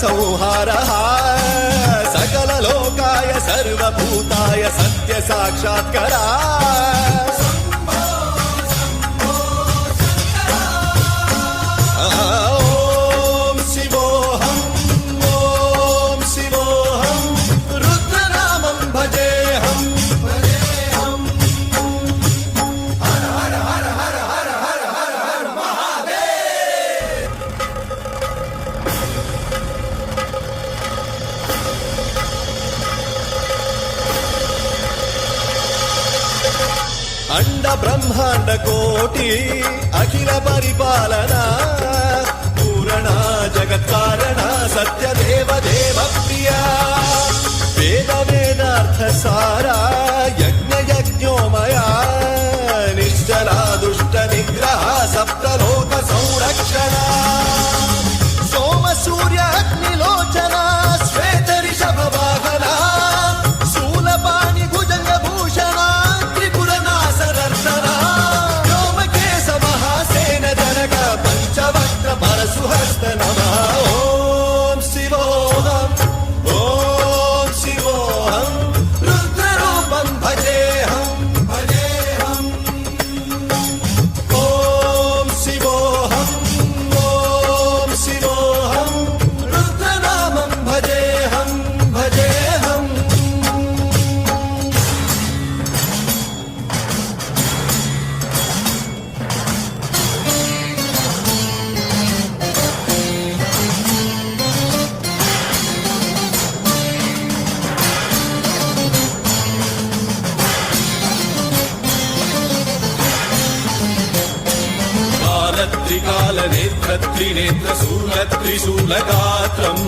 संहारः सकललोकाय सर्वभूताय सत्य साक्षात्करा अंड ब्रह्मांड कोटि अखिल परिपालना पूरणा जगत्कारणा सत्य देव देव प्रिया वेद वेदार्थ सारा यज्ञ यज्ञोमया निश्चला दुष्ट निग्रह सप्तलोक संरक्षणा सोम सूर्य अग्निलोचना श्वेत ऋषभ वाहना सुहस्त नमः ओम शिवोहम रुद्ररूपं भजेहम ओम शिवोहम रुद्रनामं भजेहम त्रिकाल नेत्र त्रिनेत्र शूल त्रिशूलगात्रम्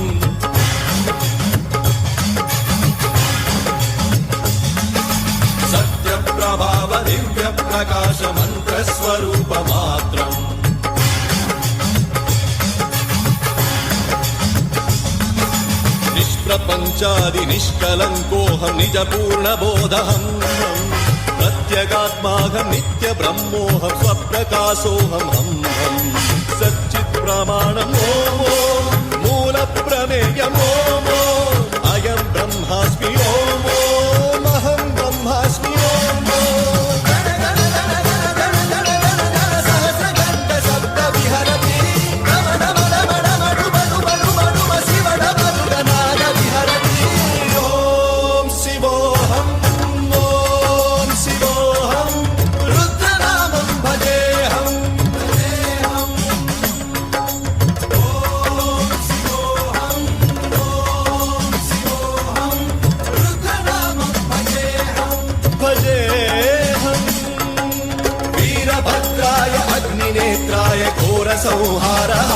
सत्य प्रभाव दिव्य प्रकाश मंत्र स्वरूप मात्रम् निष्प्रपंचादि निष्कलंकोऽहं निज पूर्ण बोधहम् प्रत्यगात्माहं नित्य ब्रह्मोऽहं स्वप्रकाशोऽहं हम सच्चित् प्रमाणम् ओमो मूल प्रमेयम् ओमो अयं ब्रह्मास्मि ओमो अहं ब्रह्मास्मि ओमो सहस्रगण्ड शब्द विहरति शिवडमरुगनाद विहरति ओम शिवोऽहम् वीरभद्राय अग्निनेत्राय घोर संहारः